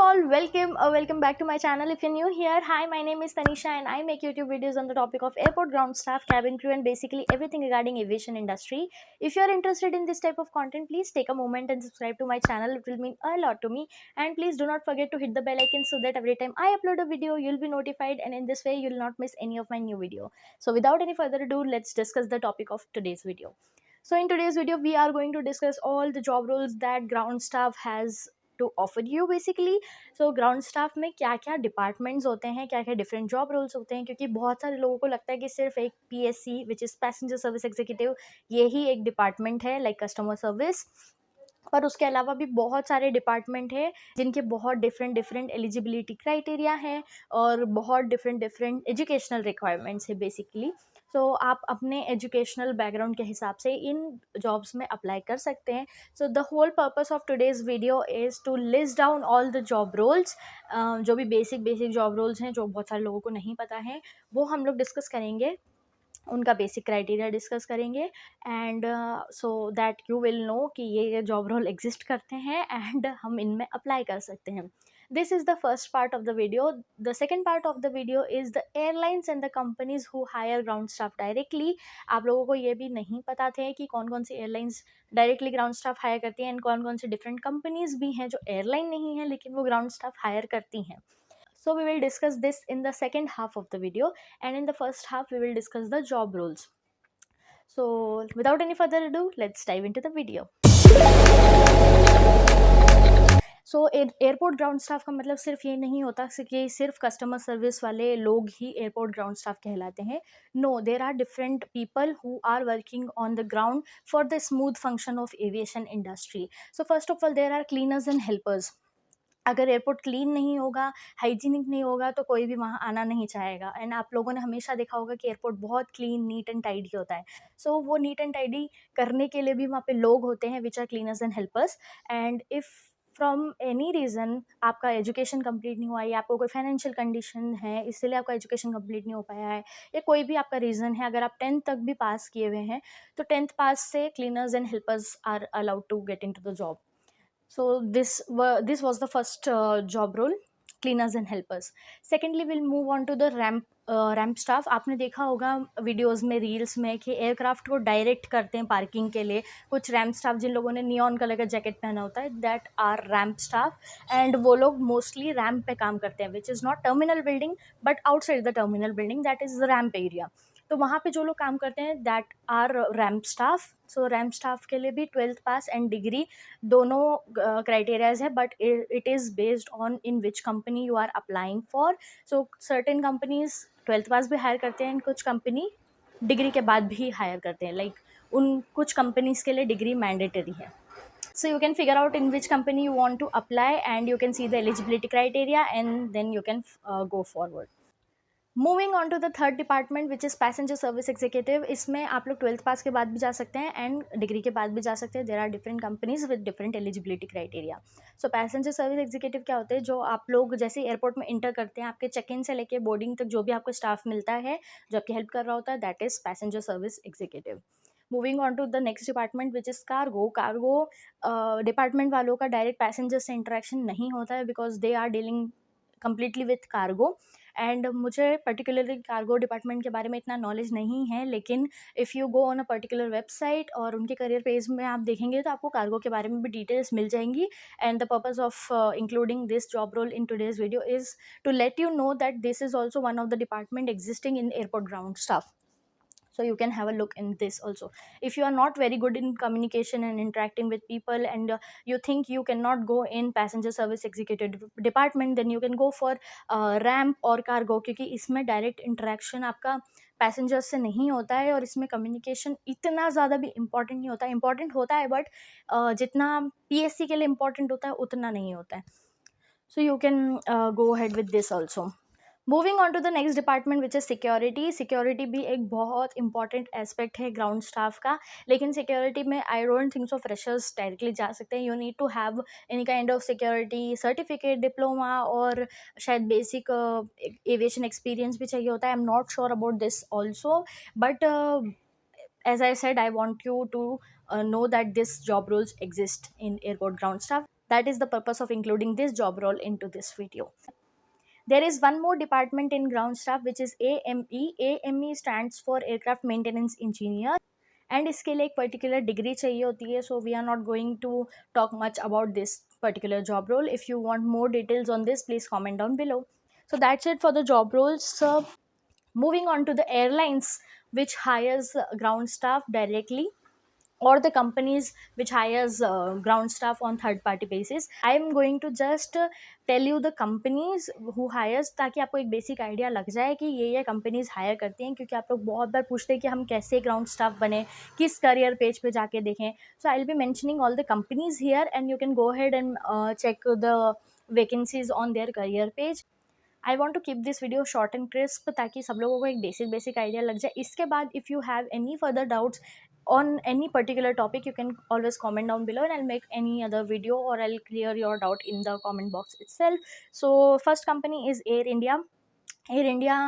all, welcome back to my channel. If you're new here, hi, my name is Tanisha and I make YouTube videos on the topic of airport ground staff, cabin crew and basically everything regarding aviation industry. If you're interested in this type of content, please take a moment and subscribe to my channel. It will mean a lot to me, and please do not forget to hit the bell icon so that every time I upload a video you'll be notified, and in this way you'll not miss any of my new video. So without any further ado, let's discuss the topic of today's video. So in today's video we are going to discuss all the job roles that ground staff has to offer you basically. So ground staff में क्या क्या departments होते हैं, क्या क्या different job roles होते हैं, क्योंकि बहुत सारे लोगों को लगता है कि सिर्फ एक PSC which is passenger service executive ये ही एक डिपार्टमेंट है लाइक कस्टमर सर्विस, पर उसके अलावा भी बहुत सारे डिपार्टमेंट हैं जिनके बहुत डिफरेंट डिफरेंट एलिजिबिलिटी क्राइटेरिया हैं और बहुत डिफरेंट डिफरेंट एजुकेशनल रिक्वायरमेंट्स है बेसिकली. सो आप अपने एजुकेशनल बैकग्राउंड के हिसाब से इन जॉब्स में अप्लाई कर सकते हैं. So the whole purpose of today's video is to list down all the job roles. जो भी बेसिक बेसिक जॉब रोल्स हैं जो बहुत सारे लोगों को नहीं पता है वो हम लोग डिस्कस करेंगे, उनका बेसिक क्राइटेरिया डिस्कस करेंगे, and so that you will know कि ये जॉब रोल एग्जिस्ट करते हैं एंड हम इनमें अप्लाई कर सकते हैं. This is the first part of the video. The second part of the video is the airlines and the companies who hire ground staff directly. आप लोगों को ये भी नहीं पता थे कि कौन कौन सी airlines directly ground staff hire करती हैं एंड कौन कौन सी डिफरेंट कंपनीज भी हैं जो एयरलाइन नहीं है लेकिन वो ग्राउंड स्टाफ हायर करती हैं. So we will discuss this in the second half of the video, and in the first half we will discuss the job roles. So without any further ado, let's dive into the video. So airport ground staff का मतलब सिर्फ ये नहीं होता कि सिर्फ customer service वाले लोग ही एयरपोर्ट ग्राउंड स्टाफ कहलाते हैं. No, there are different people who are working on the ground for the smooth function of aviation industry. So first of all there are cleaners and helpers. अगर airport clean नहीं होगा, hygienic नहीं होगा तो कोई भी वहाँ आना नहीं चाहेगा. एंड आप लोगों ने हमेशा देखा होगा कि एयरपोर्ट बहुत क्लीन, नीट एंड टाइडी होता है. सो वो नीट एंड टाइडी करने के लिए भी वहाँ पे लोग होते हैं which are cleaners and helpers. And if from any reason आपका एजुकेशन कंप्लीट नहीं हुआ है या आपको कोई फाइनेंशियल कंडीशन है इसलिए आपका एजुकेशन कंप्लीट नहीं हो पाया है, या कोई भी आपका रीज़न है, अगर आप 10th तक भी पास किए हुए हैं तो 10th पास से cleaners and helpers are allowed to get into the job. So this was the first job role, cleaners and helpers. Secondly, we'll move on to the ramp staff. आपने देखा होगा वीडियोस में, reels में कि aircraft को direct करते हैं parking के लिए कुछ रैम्प स्टाफ, जिन लोगों ने नियॉन कलर का जैकेट पहना होता है, that are ramp staff. And वो लोग मोस्टली रैम्प पे काम करते हैं which is not terminal building but outside the terminal building, that is the ramp area. तो वहाँ पे जो लोग काम करते हैं that are ramp staff. So ramp staff के लिए भी 12th पास एंड डिग्री दोनों क्राइटेरियाज है, but it is based on in which company you are applying for. So certain companies 12th पास भी हायर करते हैं, कुछ कंपनी डिग्री के बाद भी हायर करते हैं. लाइक उन कुछ कंपनीज के लिए डिग्री मैंडेटरी है. So you can figure out in which company you want to apply and you can see the eligibility criteria and then you can go forward. Moving on to the third department which is passenger service executive. इसमें आप लोग 12th पास के बाद भी जा सकते हैं and degree के बाद भी जा सकते हैं. There are different companies with different eligibility criteria. So passenger service executive क्या होते हैं, जो आप लोग जैसे एयरपोर्ट में इंटर करते हैं, आपके चेक इन से लेके बोर्डिंग तक जो भी आपको स्टाफ मिलता है जो आपकी हेल्प कर रहा होता है, that is passenger service executive. Moving on to the next department which is cargo. Cargo department वालों का डायरेक्ट पैसेंजर से इंटरेक्शन नहीं होता है because they are dealing completely with cargo. And मुझे पर्टिकुलरली कार्गो डिपार्टमेंट के बारे में इतना नॉलेज नहीं है, लेकिन if you go on a particular website और उनके करियर पेज में आप देखेंगे तो आपको कार्गो के बारे में भी डिटेल्स मिल जाएंगी. And the purpose of including this job role in today's video is to let you know that this is also one of the department existing in airport ground staff. So you can have a look in this also. If you are not very good in communication and interacting with people and you think you cannot go in passenger service executive department, then you can go for ramp और cargo, क्योंकि इसमें direct interaction आपका passengers से नहीं होता है और इसमें कम्युनिकेशन इतना ज़्यादा भी इम्पॉर्टेंट नहीं होता. इम्पॉर्टेंट होता है बट जितना PSC के लिए इम्पॉर्टेंट होता है उतना नहीं होता है. So you can go ahead with this also. Moving on to the next department which is security. Security भी एक बहुत इंपॉर्टेंट एस्पेक्ट है ग्राउंड स्टाफ का, लेकिन सिक्योरिटी में I don't think so freshers directly जा सकते हैं. You need to have any kind of security certificate, diploma और शायद बेसिक एविएशन एक्सपीरियंस भी चाहिए होता है. I am not sure about this also, but as I said, I want you to know that this job roles exist in airport ground staff. That is the purpose of including this job role into this video. There is one more department in ground staff which is AME. AME stands for Aircraft Maintenance Engineer, and इसके लिए एक particular degree चाहिए होती है. So we are not going to talk much about this particular job role. If you want more details on this, please comment down below. So that's it for the job roles. Moving on to the airlines which hires ground staff directly, or the companies which hires ground staff on third party basis. I am going to just tell you the companies who hires, ताकि आपको एक basic idea लग जाए कि ये companies higher करती हैं, क्योंकि आप लोग बहुत बार पूछते हैं कि हम कैसे ग्राउंड स्टाफ बने, किस करियर पेज पे जाके देखें. So I will be mentioning all the companies here and you can go ahead and check the vacancies on their career page. I want to keep this video short and crisp, ताकि सब लोगों को एक basic idea लग जाए. इसके बाद if you have any further doubts on any particular topic, you can always comment down below and I'll make any other video, or I'll clear your doubt in the comment box itself. So first company is Air India. Air India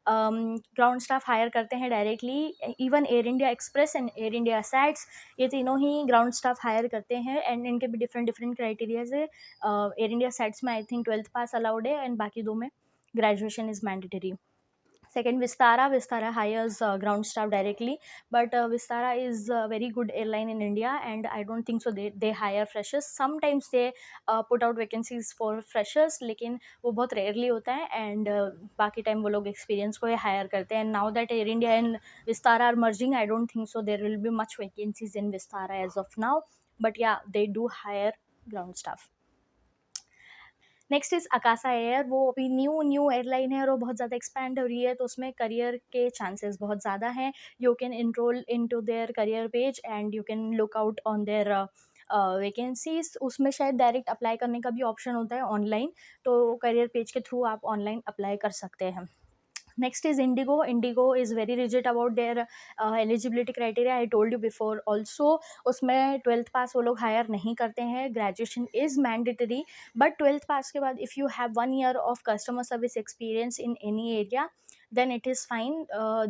ground staff hire करते हैं directly. Even Air India Express and Air India SATS, ये तीनों ही ground staff hire करते हैं, and इनके भी different criterias है. Air India SATS में I think 12th pass allowed है, एंड बाकी दो में graduation is mandatory. Second, Vistara hires ground staff directly, but Vistara is a very good airline in India, and I don't think so they hire freshers. Sometimes they put out vacancies for freshers, लेकिन वो बहुत rarely होता है, and बाकी time वो लोग experience को ही hire करते हैं. And now that Air India and Vistara are merging, I don't think so there will be much vacancies in Vistara as of now, but yeah, they do hire ground staff. Next is Akasa air. वो अभी new airline है और वो बहुत ज़्यादा expand हो रही है, तो उसमें करियर के चांसेस बहुत ज़्यादा हैं. You can enroll into their career page and you can look out on their vacancies. उसमें शायद डायरेक्ट अप्लाई करने का भी ऑप्शन होता है ऑनलाइन, तो करियर पेज के थ्रू आप ऑनलाइन अप्लाई कर सकते हैं. Next is Indigo. Indigo is very rigid about their eligibility criteria. I told you before also. उसमें 12th पास वो लोग हायर नहीं करते हैं. Graduation is mandatory, but 12th पास के बाद if you have 1 year of customer service experience in any area, then it is fine.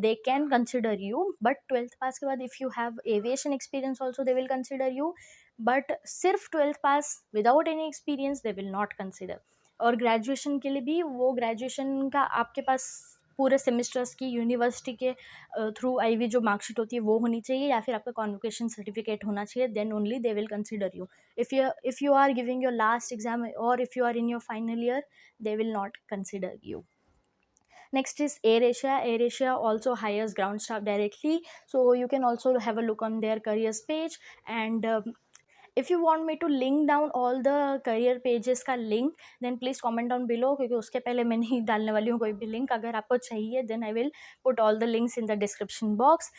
They can consider you. But 12th पास के बाद if you have aviation experience also, they will consider you. But सिर्फ 12th pass without any experience they will not consider. और graduation के लिए भी वो graduation का आपके पास पूरे सेमेस्टर्स की यूनिवर्सिटी के थ्रू आई हुई जो मार्कशीट होती है वो होनी चाहिए, या फिर आपका कॉन्वोकेशन सर्टिफिकेट होना चाहिए. Then only they will consider you. If you are giving your last exam और if you are in your final year, they will not consider you. Next is AirAsia. AirAsia also hires ground staff directly, so you can also have a look on their careers page. And if you want me to link down all the career pages का link, then please comment down below, क्योंकि उसके पहले मैं नहीं डालने वाली हूँ कोई भी link. अगर आपको चाहिए then I will put all the links in the description box.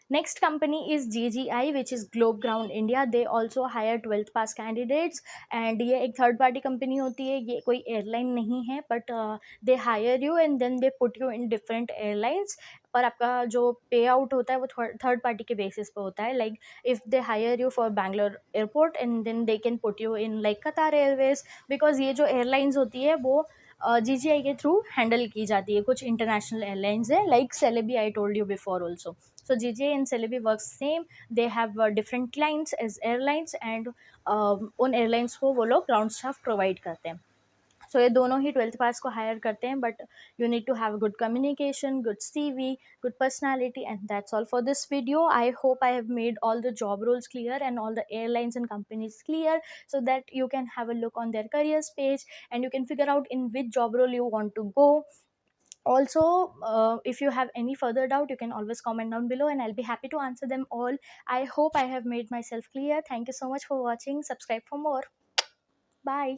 Next company is GGI, which is Globe Ground India. They also hire 12th pass candidates, and ये एक थर्ड पार्टी कंपनी होती है. ये कोई airline नहीं है, but they hire you and then they put you in different airlines. पर आपका जो पे आउट होता है वो थर्ड पार्टी के बेसिस पे होता है. Like if they hire you for Bangalore airport and then they can put you in like Qatar Airways, because ये जो एयरलाइंस होती है वो GGI के थ्रू हैंडल की जाती है. कुछ इंटरनेशनल एयरलाइंस है like Celebi, I told you before also. So GGI and Celebi works same. They have different clients as airlines, and उन एयरलाइंस को वो लोग ग्राउंड स्टाफ प्रोवाइड करते हैं. सो ये दोनों ही 12th पास को हायर करते हैं, but you need to have good communication, good CV, good personality. And that's all for this video. I hope I have made all the job roles clear and all the airlines and companies clear, so that you can have a look on their careers page and you can figure out in which job role you want to go. Also, if you have any further doubt, you can always comment down below and I'll be happy to answer them all. I hope I have made myself clear. Thank you so much for watching. Subscribe for more. Bye.